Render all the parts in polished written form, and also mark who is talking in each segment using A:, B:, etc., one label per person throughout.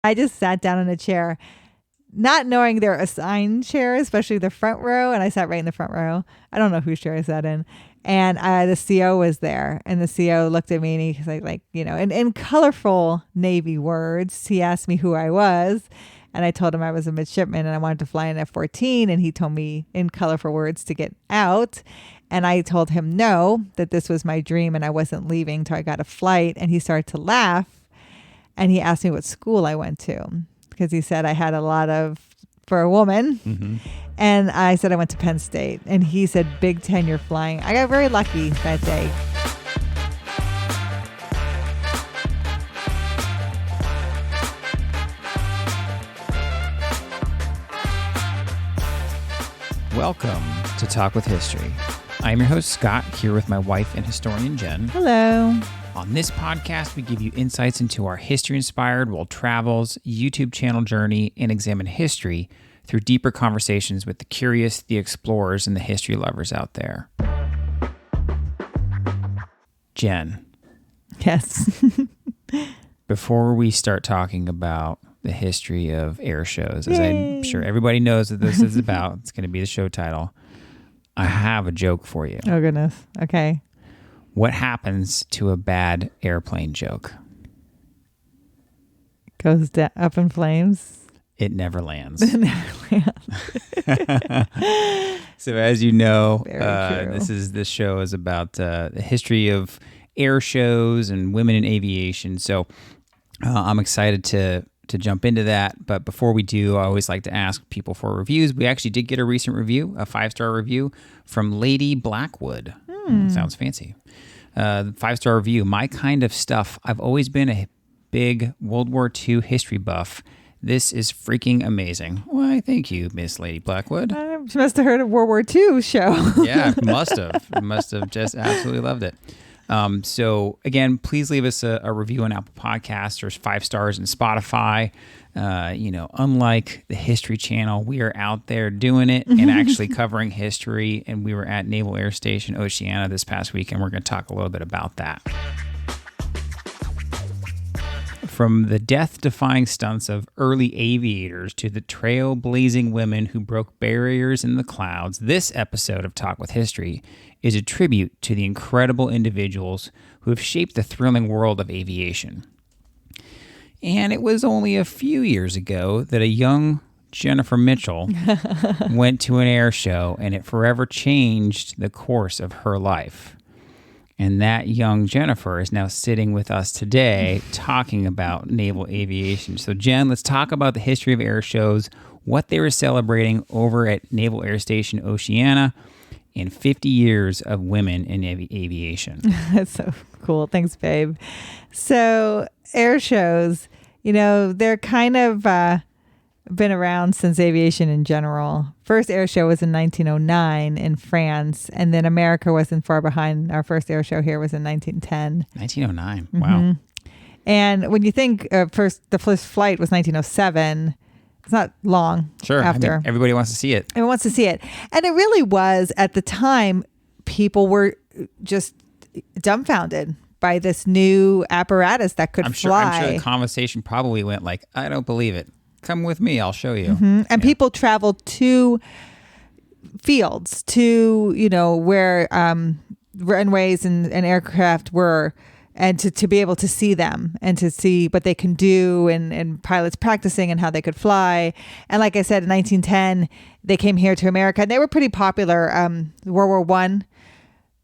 A: I just sat down in a chair, not knowing they're assigned chairs, especially the front row. And I sat right in the front row. I don't know whose chair I sat in. And the CO was there. And the CO looked at me and he's like, in colorful Navy words, he asked me who I was. And I told him I was a midshipman and I wanted to fly an F-14. And he told me in colorful words to get out. And I told him no, that this was my dream and I wasn't leaving till I got a flight. And he started to laugh. And he asked me what school I went to because he said I had a lot for a woman.
B: Mm-hmm.
A: And I said I went to Penn State. And he said, Big Ten, you're flying. I got very lucky that day.
B: Welcome to Talk with History. I am your host, Scott, here with my wife and historian, Jen.
A: Hello.
B: On this podcast, we give you insights into our history-inspired world travels, YouTube channel journey, and examine history through deeper conversations with the curious, the explorers, and the history lovers out there. Jen.
A: Yes.
B: Before we start talking about the history of air shows, as I'm sure everybody knows what this is about, it's going to be the show title, I have a joke for you.
A: Oh, goodness. Okay.
B: What happens to a bad airplane joke?
A: Goes up in flames.
B: It never lands. So as you know, this show is about the history of air shows and women in aviation. So I'm excited to jump into that. But before we do, I always like to ask people for reviews. We actually did get a recent review, a 5-star review from Lady Blackwood. Sounds fancy. 5-star review. My kind of stuff. I've always been a big World War II history buff. This is freaking amazing. Why, thank you, Miss Lady Blackwood.
A: She must have heard of World War II show.
B: Yeah, must have just absolutely loved it. So again, please leave us a review on Apple Podcasts. There's 5 stars in Spotify. Unlike the History Channel, we are out there doing it and actually covering history. And we were at Naval Air Station Oceana this past week, and we're going to talk a little bit about that. From the death-defying stunts of early aviators to the trailblazing women who broke barriers in the clouds, this episode of Talk with History is a tribute to the incredible individuals who have shaped the thrilling world of aviation. And it was only a few years ago that a young Jennifer Mitchell went to an air show, and it forever changed the course of her life. And that young Jennifer is now sitting with us today talking about naval aviation. So, Jen, let's talk about the history of air shows, what they were celebrating over at Naval Air Station Oceana, and 50 years of women in aviation.
A: That's so cool. Thanks, babe. So, air shows, they're kind of been around since aviation in general. First air show was in 1909 in France, and then America wasn't far behind. Our first air show here was in 1910.
B: 1909. Wow.
A: And when you think the first flight was 1907, it's not long after.
B: I mean, everybody wants to see it.
A: Everyone wants to see it. And it really was, at the time, people were just dumbfounded by this new apparatus that could fly.
B: I'm sure the conversation probably went like, I don't believe it. Come with me, I'll show you.
A: And people traveled to fields, to, where runways and aircraft were, and to be able to see them and to see what they can do, and pilots practicing and how they could fly. And like I said, in 1910, they came here to America, and they were pretty popular. World War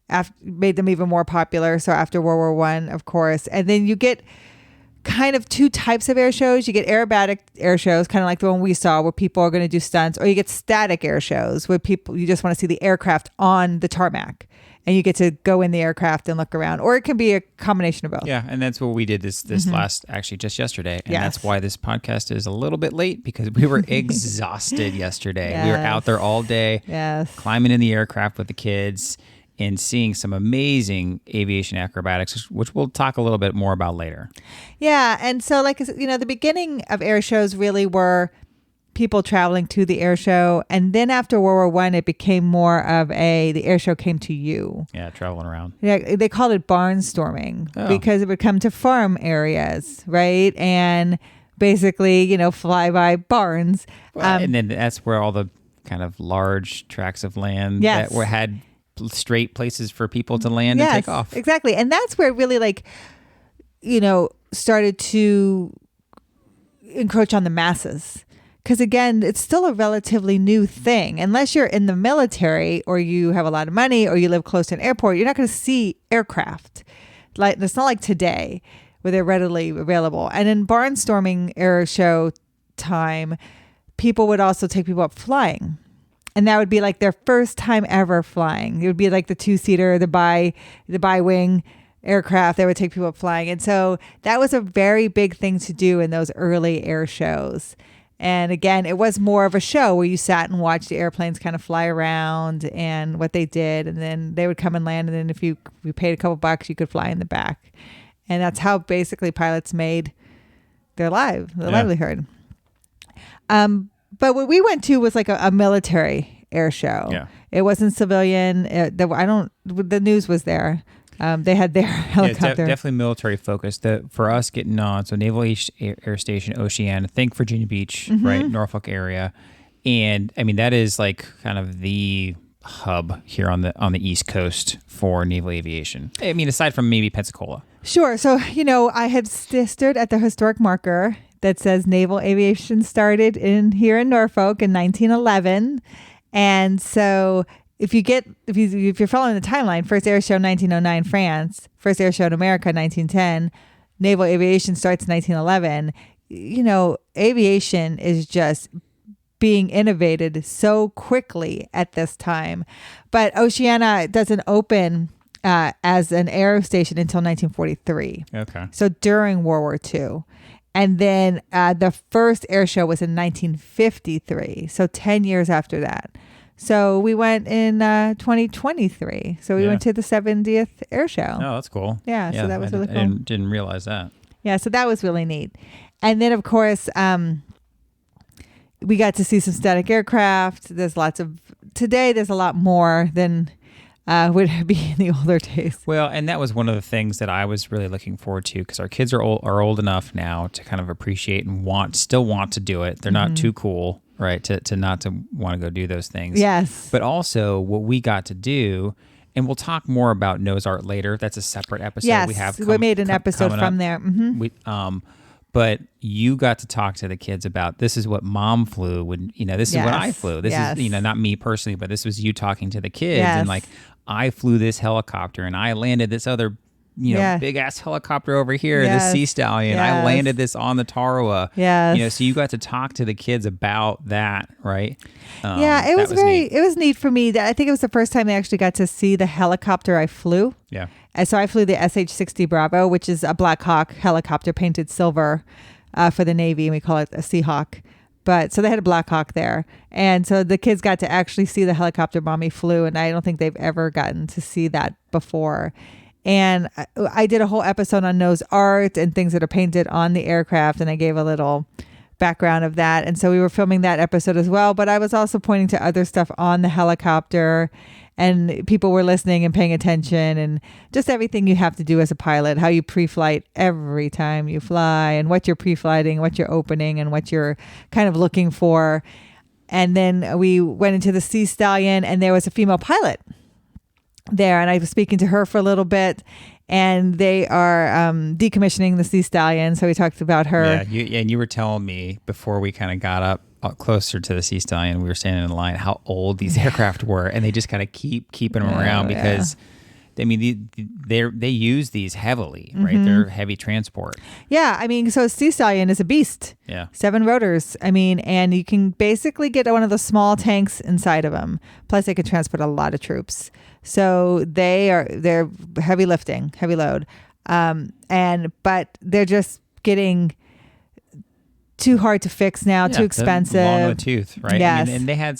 A: I made them even more popular. So after World War I, of course. And then you get kind of 2 types of air shows. You get aerobatic air shows, kind of like the one we saw, where people are going to do stunts, or you get static air shows where you just want to see the aircraft on the tarmac and you get to go in the aircraft and look around, or it can be a combination of both.
B: Yeah. And that's what we did this just yesterday. And that's why this podcast is a little bit late, because we were exhausted yesterday.
A: Yes.
B: We were out there all day, climbing in the aircraft with the kids and seeing some amazing aviation acrobatics, which we'll talk a little bit more about later. Yeah.
A: And so, the beginning of air shows really were people traveling to the air show. And then after World War I, it became more of the air show came to you.
B: Yeah, traveling around.
A: Yeah, they called it barnstorming because it would come to farm areas, right? And basically, fly by barns.
B: And then that's where all the kind of large tracts of land
A: Yes.
B: that had straight places for people to land and take off.
A: Exactly. And that's where it really started to encroach on the masses. Because again, it's still a relatively new thing. Unless you're in the military or you have a lot of money or you live close to an airport, you're not going to see aircraft. It's not like today where they're readily available. And in barnstorming air show time, people would also take people up flying. And that would be like their first time ever flying. It would be like the two-seater, the bi-wing aircraft that would take people up flying. And so that was a very big thing to do in those early air shows. And again, it was more of a show where you sat and watched the airplanes kind of fly around and what they did. And then they would come and land. And then if you paid a couple bucks, you could fly in the back. And that's how basically pilots made their livelihood. But what we went to was like a military air show.
B: Yeah.
A: It wasn't civilian. The news was there. They had their helicopter.
B: Yeah, definitely military focused. For us getting on, so Naval Air Station, Oceana, think Virginia Beach, right, Norfolk area, and I mean that is like kind of the hub here on the East Coast for naval aviation. I mean, aside from maybe Pensacola.
A: Sure. So I had stood at the historic marker that says Naval Aviation started here in Norfolk in 1911, and so. If you're following the timeline, first air show 1909 France, first air show in America 1910, naval aviation starts in 1911. Aviation is just being innovated so quickly at this time. But Oceana doesn't open as an air station until 1943.
B: Okay.
A: So during World War II. And then the first air show was in 1953. So 10 years after that. So we went in 2023. So we went to the 70th air show.
B: Oh, that's cool.
A: Yeah, so that was really cool.
B: I didn't realize that.
A: Yeah, so that was really neat. And then, of course, we got to see some static aircraft. There's a lot more than would be in the older days.
B: Well, and that was one of the things that I was really looking forward to because our kids are old enough now to kind of appreciate and still want to do it. They're not too cool. Right, to not to want to go do those things.
A: Yes.
B: But also what we got to do, and we'll talk more about nose art later. That's a separate episode.
A: Yes, we made an episode from there. Mm-hmm.
B: But you got to talk to the kids about this is what mom flew when, this is what I flew. This is, not me personally, but this was you talking to the kids and like, I flew this helicopter and I landed this other big ass helicopter over here, this Sea Stallion. I landed this on the Tarawa.
A: Yes.
B: So you got to talk to the kids about that, right?
A: It was neat for me. I think it was the first time they actually got to see the helicopter I flew.
B: Yeah.
A: And so I flew the SH-60 Bravo, which is a Black Hawk helicopter painted silver for the Navy, and we call it a Seahawk. But so they had a Black Hawk there. And so the kids got to actually see the helicopter mommy flew, and I don't think they've ever gotten to see that before. And I did a whole episode on nose art and things that are painted on the aircraft. And I gave a little background of that. And so we were filming that episode as well. But I was also pointing to other stuff on the helicopter. And people were listening and paying attention. And just everything you have to do as a pilot. How you pre-flight every time you fly. And what you're pre-flighting, what you're opening, and what you're kind of looking for. And then we went into the Sea Stallion. And there was a female pilot there, and I was speaking to her for a little bit, and they are decommissioning the Sea Stallion, so we talked about her.
B: Yeah, and you were telling me before we kind of got up closer to the Sea Stallion, we were standing in line, how old these aircraft were, and they just kind of keeping them around because I mean they use these heavily, right? They're heavy transport.
A: Yeah, I mean, so Sea Stallion is a beast.
B: Yeah, 7
A: rotors. I mean, and you can basically get one of the small tanks inside of them. Plus, they can transport a lot of troops. So they're heavy lifting, heavy load, but they're just getting too hard to fix now, too expensive.
B: Long of the tooth, right?
A: Yes.
B: And they had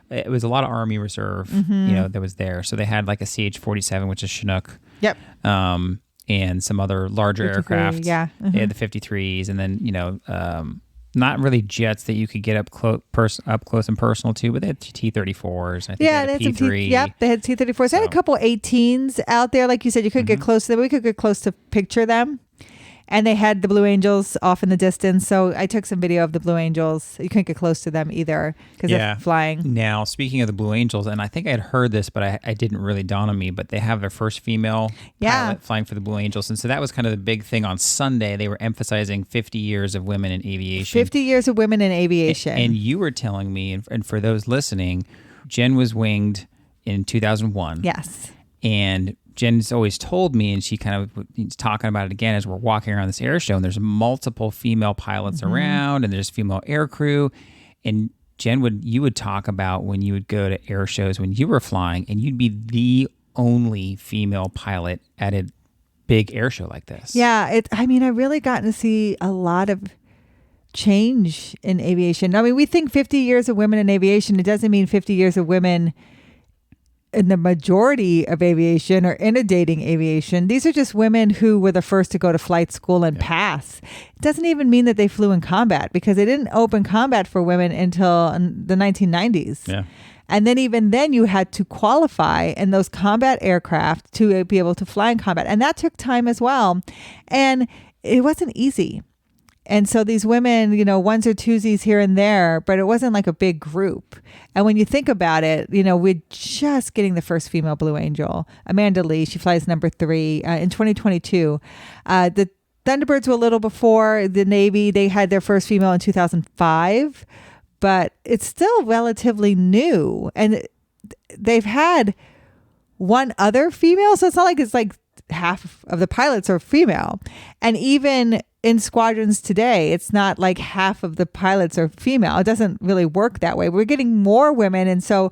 B: it was a lot of Army Reserve, that was there. So they had like a CH-47, which is Chinook.
A: Yep.
B: And some other larger
A: 53,
B: aircraft.
A: Yeah.
B: They had the 53s, and then, not really jets that you could get up close and personal to, but they had T-34s. I think they had a P-3.
A: They had T-34s. They had a couple 18s out there. Like you said, you could get close to them. We could get close to picture them. And they had the Blue Angels off in the distance. So I took some video of the Blue Angels. You couldn't get close to them either because they're flying.
B: Now, speaking of the Blue Angels, and I think I had heard this, but I didn't really dawn on me, but they have their first female pilot flying for the Blue Angels. And so that was kind of the big thing on Sunday. They were emphasizing 50 years of women in aviation.
A: 50 years of women in aviation.
B: And you were telling me, and for those listening, Jenn was winged in 2001.
A: Yes.
B: And Jen's always told me, and she kind of is talking about it again as we're walking around this air show, and there's multiple female pilots around, and there's female air crew. And Jenn, you would talk about when you would go to air shows when you were flying, and you'd be the only female pilot at a big air show like this.
A: Yeah, I really gotten to see a lot of change in aviation. I mean, we think 50 years of women in aviation. It doesn't mean 50 years of women in the majority of aviation or inundating aviation. These are just women who were the first to go to flight school and pass. It doesn't even mean that they flew in combat, because they didn't open combat for women until the 1990s.
B: Yeah.
A: And then even then you had to qualify in those combat aircraft to be able to fly in combat. And that took time as well. And it wasn't easy. And so these women, ones or twosies here and there, but it wasn't like a big group. And when you think about it, we're just getting the first female Blue Angel, Amanda Lee. She flies number 3 in 2022. The Thunderbirds were a little before the Navy. They had their first female in 2005, but it's still relatively new. And they've had one other female. So it's not like it's like half of the pilots are female. And even in squadrons today, it's not like half of the pilots are female. It doesn't really work that way. We're getting more women. And so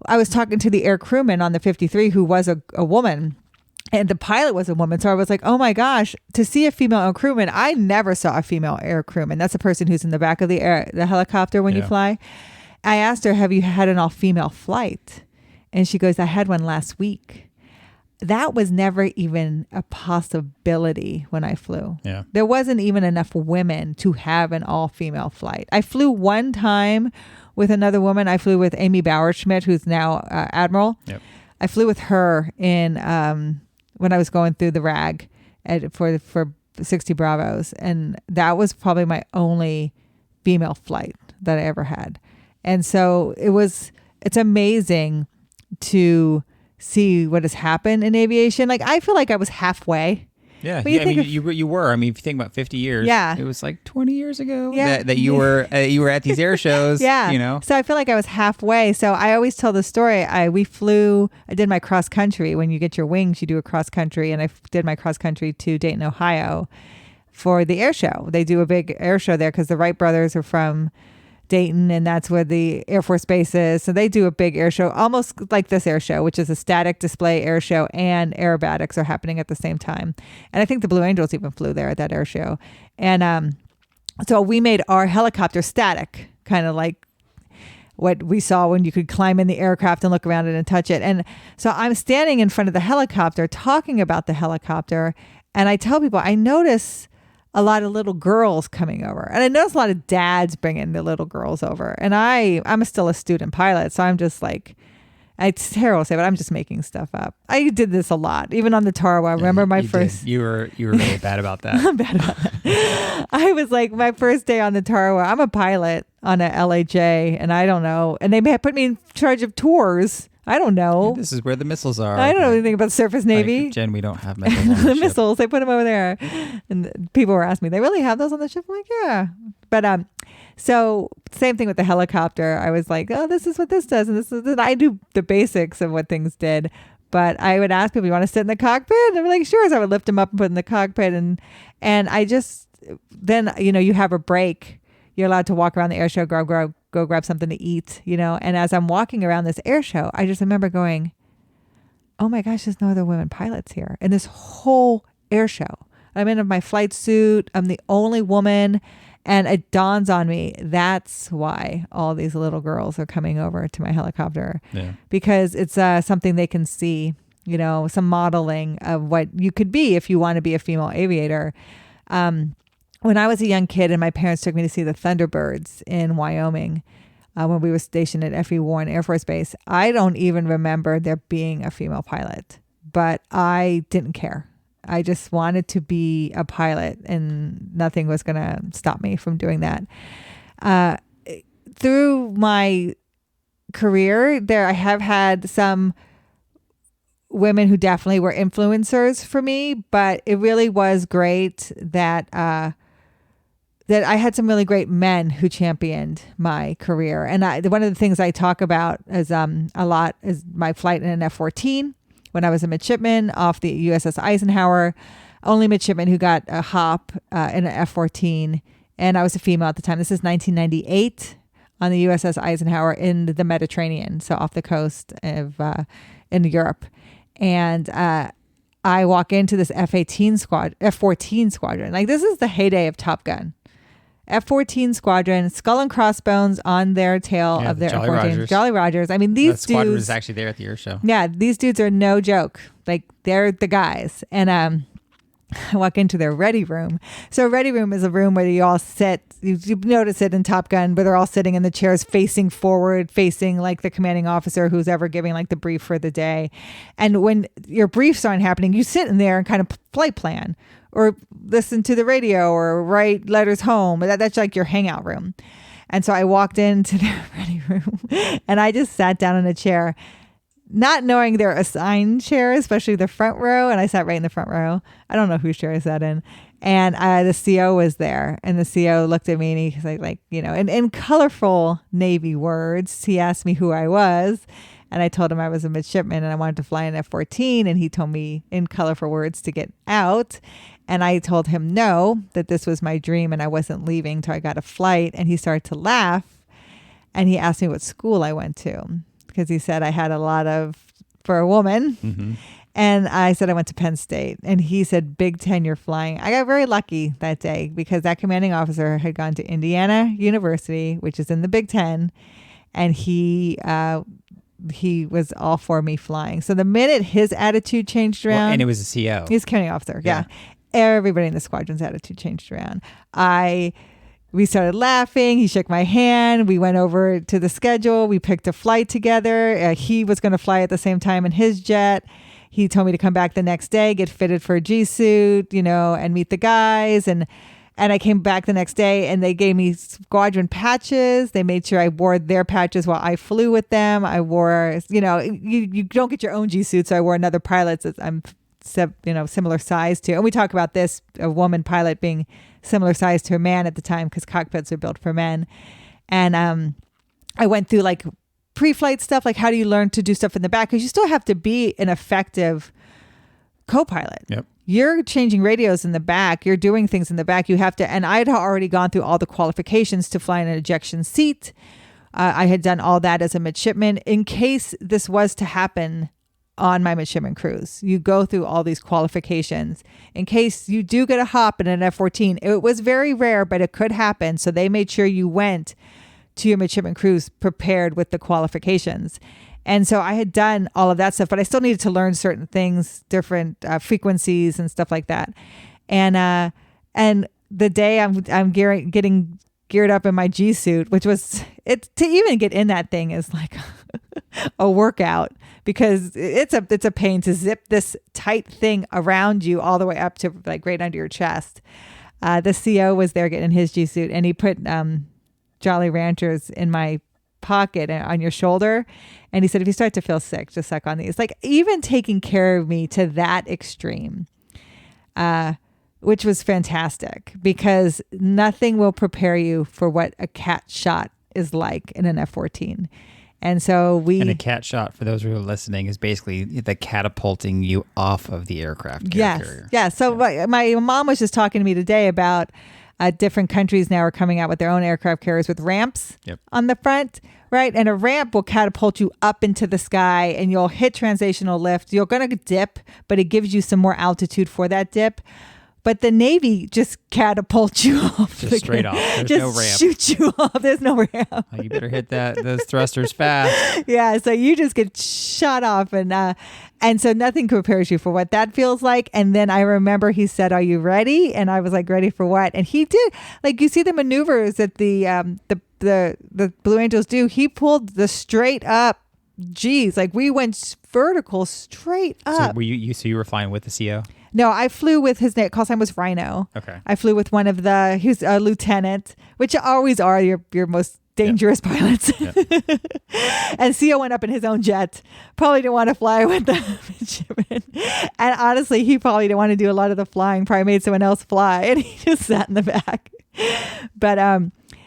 A: I was talking to the air crewman on the 53 who was a woman, and the pilot was a woman. So I was like, oh my gosh, to see a female air crewman. I never saw a female air crewman. That's the person who's in the back of the helicopter when you fly. I asked her, have you had an all-female flight? And she goes, I had one last week. That was never even a possibility when I flew.
B: Yeah.
A: There wasn't even enough women to have an all-female flight. I flew one time with another woman. I flew with Amy Bauerschmidt, who's now Admiral.
B: Yep.
A: I flew with her in when I was going through the RAG for 60 Bravos. And that was probably my only female flight that I ever had. And so it's amazing to see what has happened in aviation. Like, I feel like I was halfway.
B: Yeah, you were. I mean, if you think about 50 years, it was like 20 years ago that you were at these air shows.
A: Yeah, So I feel like I was halfway. So I always tell the story. I did my cross country. When you get your wings, you do a cross country, and I did my cross country to Dayton, Ohio, for the air show. They do a big air show there because the Wright brothers are from Dayton, and that's where the Air Force Base is. So they do a big air show, almost like this air show, which is a static display air show, and aerobatics are happening at the same time. And I think the Blue Angels even flew there at that air show. And so we made our helicopter static, kind of like what we saw when you could climb in the aircraft and look around it and touch it. And so I'm standing in front of the helicopter talking about the helicopter, and I tell people, I notice a lot of little girls coming over. And I notice a lot of dads bringing the little girls over. And I'm still a student pilot, so I'm just like, it's terrible to say, but I'm just making stuff up. I did this a lot, even on the Tarawa. Remember my first...
B: You were really bad about that.
A: I'm bad about that. I was like, my first day on the Tarawa, I'm a pilot on a LHA, and I don't know. And they put me in charge of tours. I don't know.
B: This is where the missiles are.
A: I don't know anything about surface Navy.
B: Like, Jenn, we don't have missiles on the ship.
A: Missiles, they put them over there. And people were asking me, they really have those on the ship? I'm like, yeah. But so same thing with the helicopter. I was like, oh, this is what this does. And this is I do the basics of what things did. But I would ask people, you want to sit in the cockpit? And they're like, sure. So I would lift them up and put in the cockpit. And I just, then, you have a break. You're allowed to walk around the air show, go grab something to eat, And as I'm walking around this air show, I just remember going, oh my gosh, there's no other women pilots here in this whole air show. I'm in my flight suit. I'm the only woman. And it dawns on me, that's why all these little girls are coming over to my helicopter.
B: Yeah.
A: Because it's something they can see, some modeling of what you could be if you want to be a female aviator. When I was a young kid and my parents took me to see the Thunderbirds in Wyoming, when we were stationed at F.E. Warren Air Force Base, I don't even remember there being a female pilot, but I didn't care. I just wanted to be a pilot, and nothing was going to stop me from doing that. Through my career there, I have had some women who definitely were influencers for me, but it really was great that that I had some really great men who championed my career. And one of the things I talk about is a lot is my flight in an F-14 when I was a midshipman off the USS Eisenhower, only midshipman who got a hop in an F-14. And I was a female at the time. This is 1998 on the USS Eisenhower in the Mediterranean, so off the coast of in Europe. And I walk into this F-14 squadron. Like, this is the heyday of Top Gun. F-14 squadron, skull and crossbones on their tail of their
B: Jolly
A: F-14.
B: Rogers.
A: Jolly Rogers. I mean, these dudes.
B: That squadron was actually there at the air show.
A: Yeah, these dudes are no joke. Like, they're the guys. And I walk into their ready room. So a ready room is a room where you all sit. You notice it in Top Gun, where they're all sitting in the chairs facing forward, facing like the commanding officer who's ever giving like the brief for the day. And when your briefs aren't happening, you sit in there and kind of flight plan or listen to the radio or write letters home. That's like your hangout room. And so I walked into their ready room and I just sat down in a chair, not knowing their assigned chair, especially the front row. And I sat right in the front row. I don't know whose chair I sat in. And the CO was there. And the CO looked at me and he's like, you know, in colorful Navy words, he asked me who I was. And I told him I was a midshipman and I wanted to fly an F-14. And he told me in colorful words to get out. And I told him no, that this was my dream and I wasn't leaving till I got a flight. And he started to laugh. And he asked me what school I went to, because he said I had a lot for a woman. Mm-hmm. And I said I went to Penn State. And he said, Big Ten, you're flying. I got very lucky that day because that commanding officer had gone to Indiana University, which is in the Big Ten. And he was all for me flying. So the minute his attitude changed around.
B: Well, and it was a CO.
A: He's commanding officer. Yeah. Everybody in the squadron's attitude changed around. We started laughing. He shook my hand. We went over to the schedule. We picked a flight together. He was going to fly at the same time in his jet. He told me to come back the next day, get fitted for a G suit, you know, and meet the guys. And I came back the next day and they gave me squadron patches. They made sure I wore their patches while I flew with them. I wore, you know, you don't get your own G suit. So I wore another pilot's that I'm, you know, similar size to. And we talk about this, a woman pilot being similar size to a man at the time because cockpits are built for men. And I went through like pre-flight stuff, like how do you learn to do stuff in the back? Because you still have to be an effective co-pilot.
B: Yep.
A: You're changing radios in the back. You're doing things in the back. You have to, and I had already gone through all the qualifications to fly in an ejection seat. I had done all that as a midshipman in case this was to happen on my midshipman cruise. You go through all these qualifications in case you do get a hop in an F-14. It was very rare, but it could happen. So they made sure you went to your midshipman cruise prepared with the qualifications. And so I had done all of that stuff, but I still needed to learn certain things, different frequencies and stuff like that. And the day I'm getting geared up in my G suit, which was to even get in that thing is like a workout because it's a pain to zip this tight thing around you all the way up to like right under your chest. The CO was there getting his G suit and he put Jolly Ranchers in my pocket on your shoulder. And he said, if you start to feel sick, just suck on these. Like even taking care of me to that extreme, which was fantastic because nothing will prepare you for what a cat shot is like in an F-14. And so
B: And a cat shot, for those who are listening, is basically the catapulting you off of the aircraft carrier.
A: Yes. So my mom was just talking to me today about different countries now are coming out with their own aircraft carriers with ramps on the front, right? And a ramp will catapult you up into the sky and you'll hit translational lift. You're going to dip, but it gives you some more altitude for that dip. But the Navy just catapults you off.
B: Just straight off. There's no ramp.
A: Shoot you off. There's no ramp.
B: Oh, you better hit those thrusters fast.
A: Yeah, so you just get shot off. And so nothing prepares you for what that feels like. And then I remember he said, are you ready? And I was like, ready for what? And he did. Like you see the maneuvers that the Blue Angels do. He pulled the straight up G's. Like we went vertical straight up.
B: So you were flying with the CO?
A: No, I flew with his name. Call sign was Rhino.
B: Okay.
A: I flew with one of he was a lieutenant, which always are your most dangerous pilots.
B: Yep.
A: And Theo went up in his own jet. Probably didn't want to fly with the midshipman. And honestly, he probably didn't want to do a lot of the flying. Probably made someone else fly, and he just sat in the back. But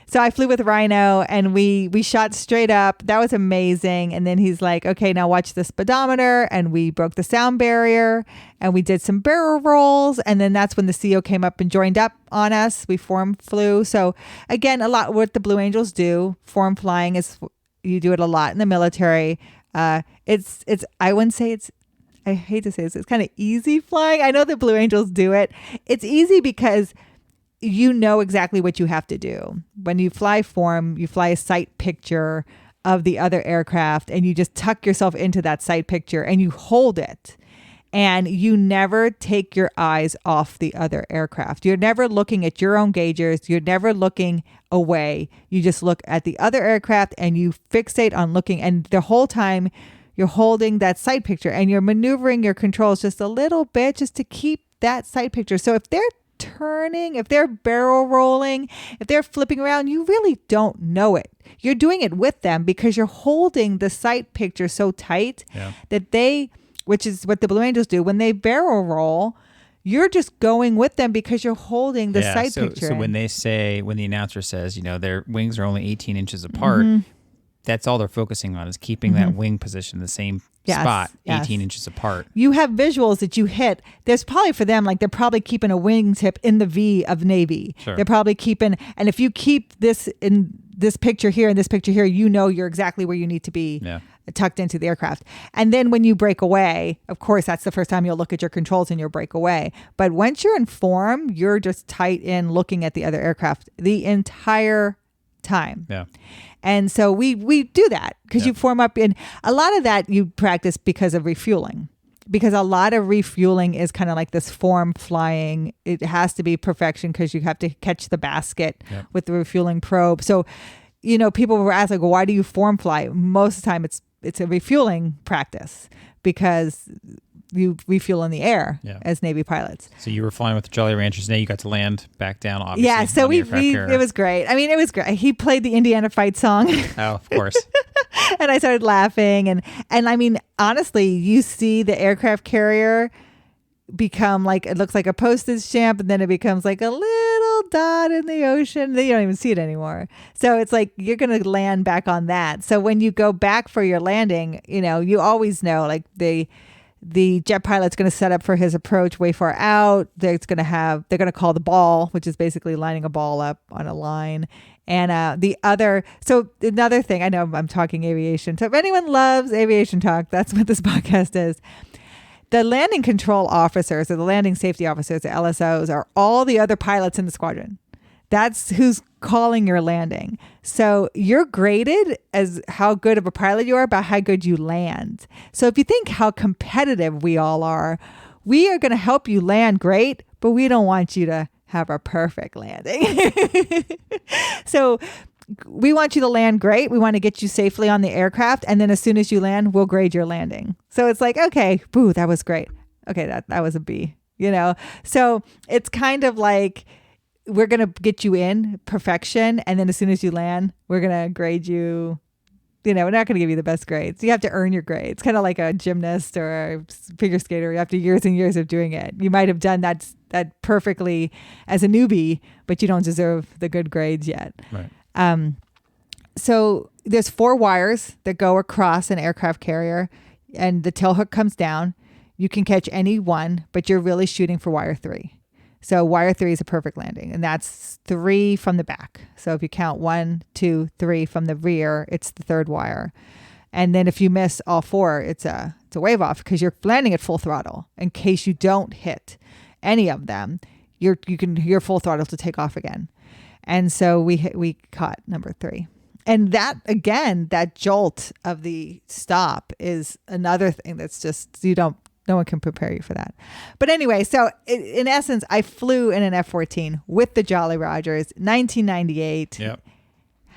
A: so I flew with Rhino, and we shot straight up. That was amazing. And then he's like, okay, now watch the speedometer. And we broke the sound barrier, and we did some barrel rolls. And then that's when the CO came up and joined up on us. We form flew. So again, a lot what the Blue Angels do, form flying is, you do it a lot in the military. It's I wouldn't say I hate to say this, it's kind of easy flying. I know the Blue Angels do it. It's easy because you know exactly what you have to do. When you fly form, you fly a sight picture of the other aircraft, and you just tuck yourself into that sight picture and you hold it. And you never take your eyes off the other aircraft. You're never looking at your own gauges. You're never looking away. You just look at the other aircraft and you fixate on looking. And the whole time you're holding that sight picture, and you're maneuvering your controls just a little bit just to keep that sight picture. So if they're turning, if they're barrel rolling, if they're flipping around, you really don't know it. You're doing it with them because you're holding the sight picture so tight that which is what the Blue Angels do, when they barrel roll, you're just going with them because you're holding the sight picture.
B: So when the announcer says, their wings are only 18 inches apart, that's all they're focusing on, is keeping that wing position the same spot, 18 inches apart.
A: You have visuals that you hit. There's probably for them, like they're probably keeping a wingtip in the V of Navy.
B: Sure.
A: They're probably keeping, and if you keep this in this picture here and this picture here, you're exactly where you need to be tucked into the aircraft. And then when you break away, of course, that's the first time you'll look at your controls and you'll break away. But once you're in form, you're just tight in looking at the other aircraft the entire time.
B: Yeah.
A: And so we do that because you form up in a lot of that you practice because of refueling, because a lot of refueling is kind of like this form flying. It has to be perfection because you have to catch the basket with the refueling probe. So, people were asked, like, well, why do you form fly? Most of the time it's a refueling practice because you refuel in the air as Navy pilots.
B: So you were flying with the Jolly Ranchers. Now you got to land back down, obviously.
A: Yeah, so it was great. I mean, it was great. He played the Indiana fight song.
B: Oh, of course.
A: And I started laughing. And I mean, honestly, you see the aircraft carrier become like, it looks like a postage stamp, and then it becomes like a little dot in the ocean. Then you don't even see it anymore. So it's like you're going to land back on that. So when you go back for your landing, you always know, like the jet pilot's going to set up for his approach way far out. They're going to call the ball, which is basically lining a ball up on a line. And another thing, I know I'm talking aviation. So if anyone loves aviation talk, that's what this podcast is. The landing control officers or the landing safety officers, the LSOs, are all the other pilots in the squadron. That's who's calling your landing. So you're graded as how good of a pilot you are by how good you land. So if you think how competitive we all are, we are going to help you land great, but we don't want you to have a perfect landing. So we want you to land great. We want to get you safely on the aircraft. And then as soon as you land, we'll grade your landing. So it's like, okay, boo, that was great. Okay, that was a B, So it's kind of like, we're going to get you in perfection. And then as soon as you land, we're going to grade you. We're not going to give you the best grades. You have to earn your grades. Kind of like a gymnast or a figure skater. After years and years of doing it, you might have done that perfectly as a newbie, but you don't deserve the good grades yet.
B: Right.
A: So there's 4 wires that go across an aircraft carrier, and the tail hook comes down. You can catch any one, but you're really shooting for wire 3. So wire 3 is a perfect landing, and that's 3 from the back. So if you count 1, 2, 3 from the rear, it's the 3rd wire. And then if you miss all 4, it's a wave off because you're landing at full throttle. In case you don't hit any of them, you're full throttle to take off again. And so we caught number 3. And that, again, that jolt of the stop is another thing that's just, no one can prepare you for that. But anyway, so in essence, I flew in an F-14 with the Jolly Rogers, 1998.
B: Yep.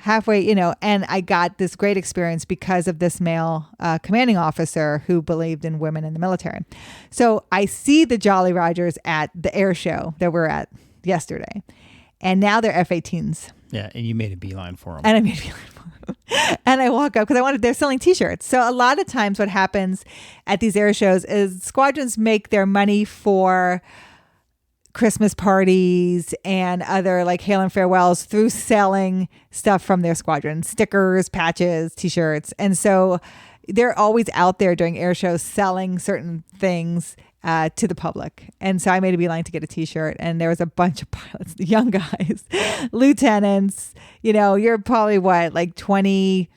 A: halfway, and I got this great experience because of this male commanding officer who believed in women in the military. So I see the Jolly Rogers at the air show that we're at yesterday, and now they're F-18s.
B: Yeah, and you made a beeline for them.
A: And I made a beeline for them. And I walk up because they're selling T-shirts. So a lot of times what happens at these air shows is squadrons make their money for Christmas parties and other like hail and farewells through selling stuff from their squadron, stickers, patches, T-shirts. And so they're always out there during air shows selling certain things to the public. And so I made a beeline to get a T-shirt, and there was a bunch of pilots, young guys, lieutenants, you're probably like 28,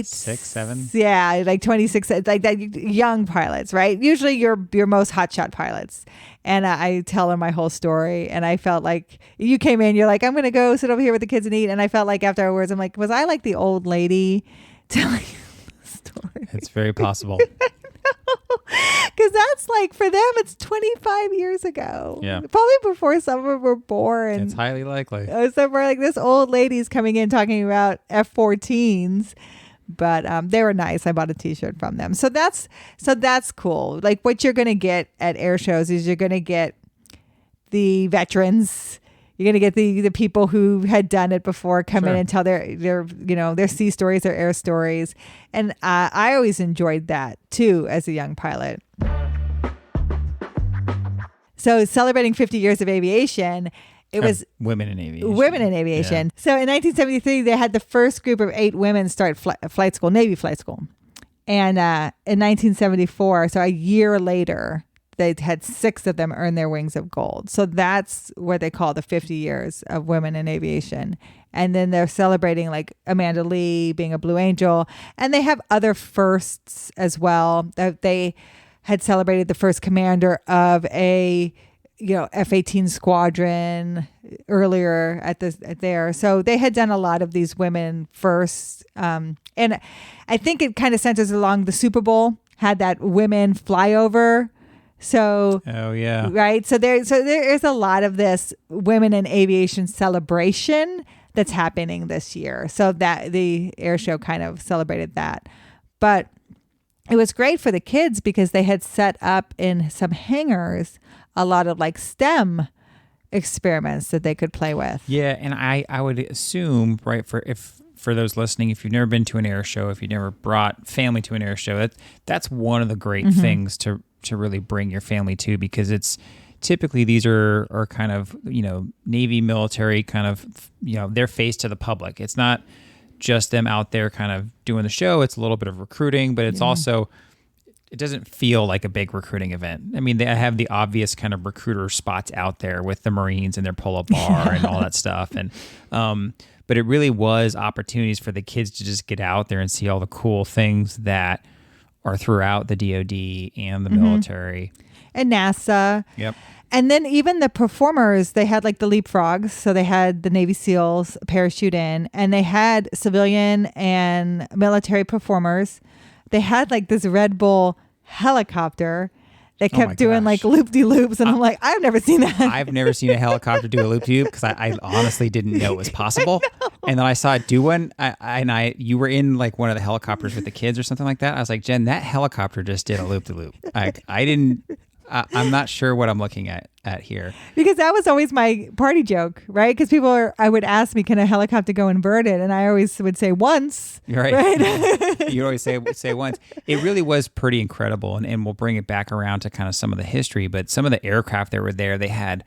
B: 6, 7.
A: Yeah, like 26, like that, young pilots, right? Usually your most hotshot pilots. And I tell her my whole story, and I felt like you came in, you're like, I'm going to go sit over here with the kids and eat. And I felt like afterwards, I'm like, was I like the old lady telling the story?
B: It's very possible.
A: Because that's like, for them, it's 25 years ago.
B: Yeah.
A: Probably before some of them were born.
B: It's highly likely.
A: So we're like, this old lady's coming in talking about F-14s. But they were nice. I bought a T-shirt from them. So that's cool. Like, what you're going to get at air shows is you're going to get the veterans. You're going to get the people who had done it before come in and tell their sea stories, their air stories. And I always enjoyed that too as a young pilot. So celebrating 50 years of aviation, it was
B: women in aviation.
A: Women in aviation. Yeah. So in 1973, they had the first group of 8 women start flight school, Navy flight school. And in 1974, so a year later, they had 6 of them earn their wings of gold. So that's what they call the 50 years of women in aviation. And then they're celebrating like Amanda Lee being a Blue Angel. And they have other firsts as well. They had celebrated the first commander of a F-18 squadron earlier there. So they had done a lot of these women first. And I think it kind of centers along the Super Bowl, had that women flyover. So,
B: oh yeah.
A: Right. So there is a lot of this women in aviation celebration that's happening this year. So that the air show kind of celebrated that. But it was great for the kids because they had set up in some hangars a lot of like STEM experiments that they could play with.
B: Yeah, and I would assume, right, for those listening, if you've never been to an air show, if you've never brought family to an air show, that's one of the great things to really bring your family to, because it's typically these are kind of, Navy military kind of, their face to the public. It's not just them out there kind of doing the show. It's a little bit of recruiting, but it's also, it doesn't feel like a big recruiting event. I mean, they have the obvious kind of recruiter spots out there with the Marines and their pull-up bar and all that stuff. And but it really was opportunities for the kids to just get out there and see all the cool things that are throughout the DoD and the military. And
A: NASA.
B: Yep.
A: And then even the performers, they had like the leapfrogs. So they had the Navy SEALs parachute in, and they had civilian and military performers. They had like this Red Bull helicopter that kept doing like loop-de-loops. And I'm like, I've never seen that.
B: I've never seen a helicopter do a loop-de-loop because I honestly didn't know it was possible. And then I saw it do one. You were in like one of the helicopters with the kids or something like that. I was like, Jen, that helicopter just did a loop-de-loop. I'm not sure what I'm looking at here.
A: Because that was always my party joke, right? Because I would ask me, can a helicopter go inverted? And I always would say once.
B: Right. You always say once. It really was pretty incredible. And we'll bring it back around to kind of some of the history. But some of the aircraft that were there, they had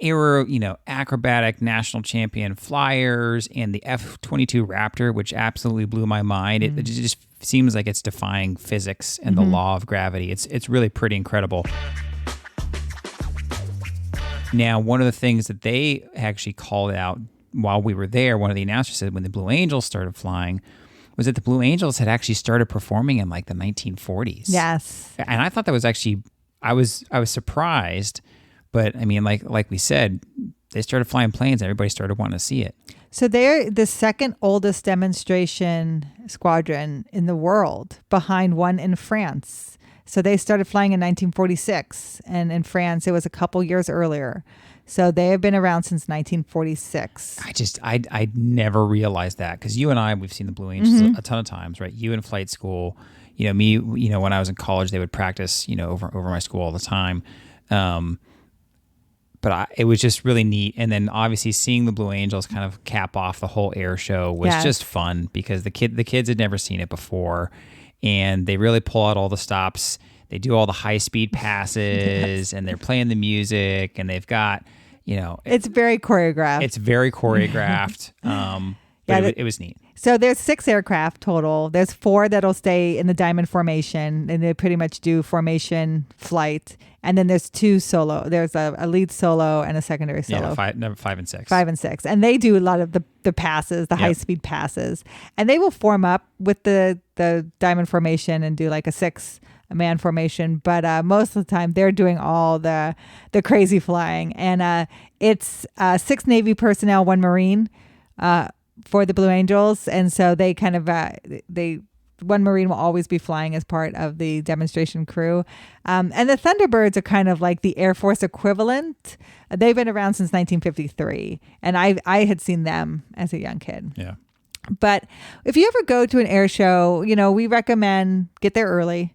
B: acrobatic national champion flyers and the F-22 Raptor, which absolutely blew my mind. It just seems like it's defying physics and the law of gravity. It's really pretty incredible. Now, one of the things that they actually called out while we were there, one of the announcers said when the Blue Angels started flying, was that the Blue Angels had actually started performing in like the 1940s.
A: Yes.
B: And I thought that was actually, I was surprised. But I mean, like we said, they started flying planes. And everybody started wanting to see it.
A: So they're the second oldest demonstration squadron in the world, behind one in France. So they started flying in 1946, and in France it was a couple years earlier. So they have been around since 1946.
B: I never realized that, because you and I, we've seen the Blue Angels a ton of times, right? You in flight school, me, when I was in college, they would practice, over my school all the time. But it was just really neat. And then obviously seeing the Blue Angels kind of cap off the whole air show was just fun, because the kids had never seen it before, and they really pull out all the stops. They do all the high speed passes and they're playing the music, and they've got,
A: it's very choreographed.
B: It's very choreographed. It was neat.
A: So there's 6 aircraft total. There's 4 that'll stay in the diamond formation, and they pretty much do formation flight. And then there's 2 solo. There's a lead solo and a secondary solo.
B: Yeah, 5 and 6.
A: 5 and 6. And they do a lot of the passes, the high-speed passes. And they will form up with the diamond formation and do like a 6-man formation. But most of the time, they're doing all the crazy flying. And it's 6 Navy personnel, 1 Marine, for the Blue Angels. And so they kind of, 1 Marine will always be flying as part of the demonstration crew. And the Thunderbirds are kind of like the Air Force equivalent. They've been around since 1953. And I had seen them as a young kid.
B: Yeah.
A: But if you ever go to an air show, we recommend get there early,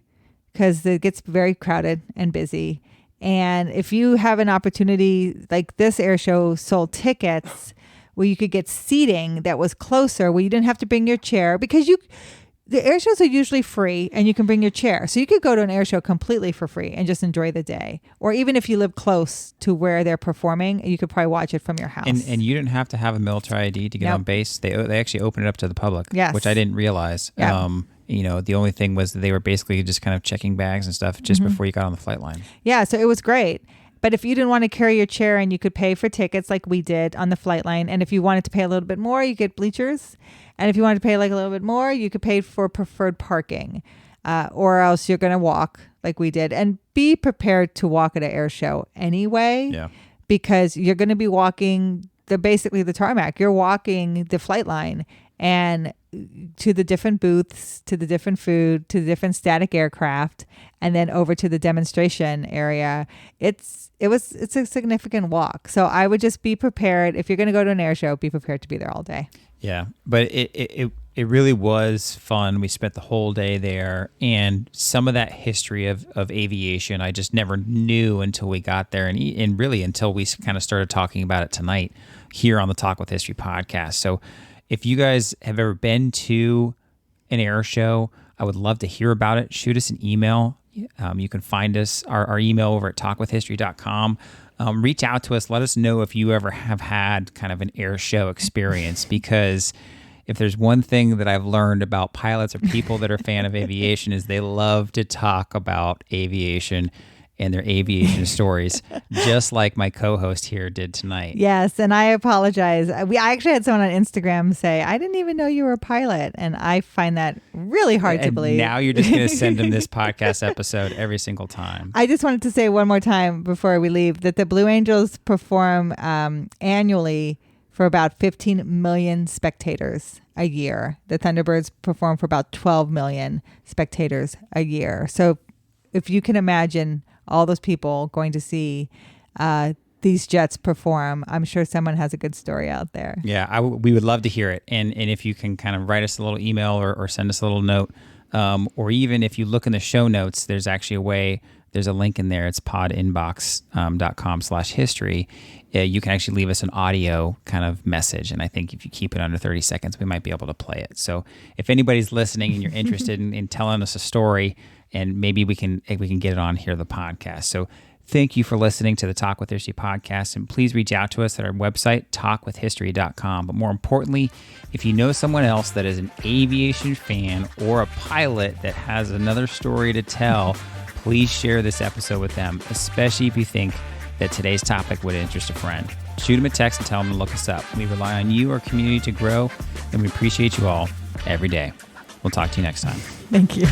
A: because it gets very crowded and busy. And if you have an opportunity, like this air show sold tickets where you could get seating that was closer, where you didn't have to bring your chair, because the air shows are usually free and you can bring your chair. So you could go to an air show completely for free and just enjoy the day. Or even if you live close to where they're performing, you could probably watch it from your house.
B: And you didn't have to have a military ID to get on base. They actually opened it up to the public, which I didn't realize.
A: Yeah.
B: The only thing was that they were basically just kind of checking bags and stuff just before you got on the flight line.
A: Yeah, so it was great. But if you didn't want to carry your chair, and you could pay for tickets like we did on the flight line, and if you wanted to pay a little bit more, you get bleachers. And if you wanted to pay like a little bit more, you could pay for preferred parking, or else you're going to walk like we did. And be prepared to walk at an air show anyway, because you're going to be walking basically the tarmac. You're walking the flight line and to the different booths, to the different food, to the different static aircraft, and then over to the demonstration area. It's a significant walk. So I would just be prepared. If you're going to go to an air show, be prepared to be there all day.
B: Yeah, but it really was fun. We spent the whole day there, and some of that history of aviation I just never knew until we got there, and really until we kind of started talking about it tonight here on the Talk with History podcast. So if you guys have ever been to an air show, I would love to hear about it. Shoot us an email. You can find us, our email over at talkwithhistory.com. Reach out to us. Let us know if you ever have had kind of an air show experience, because if there's one thing that I've learned about pilots or people that are a fan of aviation is they love to talk about aviation and their aviation stories, just like my co-host here did tonight.
A: Yes, and I apologize. I actually had someone on Instagram say, I didn't even know you were a pilot, and I find that really hard to believe.
B: Now you're just going to send them this podcast episode every single time.
A: I just wanted to say one more time before we leave that the Blue Angels perform annually for about 15 million spectators a year. The Thunderbirds perform for about 12 million spectators a year. So if you can imagine all those people going to see these jets perform, I'm sure someone has a good story out there.
B: Yeah, we would love to hear it. And if you can kind of write us a little email or send us a little note, or even if you look in the show notes, there's actually a way, there's a link in there. It's podinbox.com/history. You can actually leave us an audio kind of message. And I think if you keep it under 30 seconds, we might be able to play it. So if anybody's listening and you're interested in telling us a story, and maybe we can get it on here, the podcast. So thank you for listening to the Talk with History podcast, and please reach out to us at our website, talkwithhistory.com. But more importantly, if you know someone else that is an aviation fan or a pilot that has another story to tell, please share this episode with them, especially if you think that today's topic would interest a friend. Shoot them a text and tell them to look us up. We rely on you, our community, to grow, and we appreciate you all every day. We'll talk to you next time.
A: Thank you.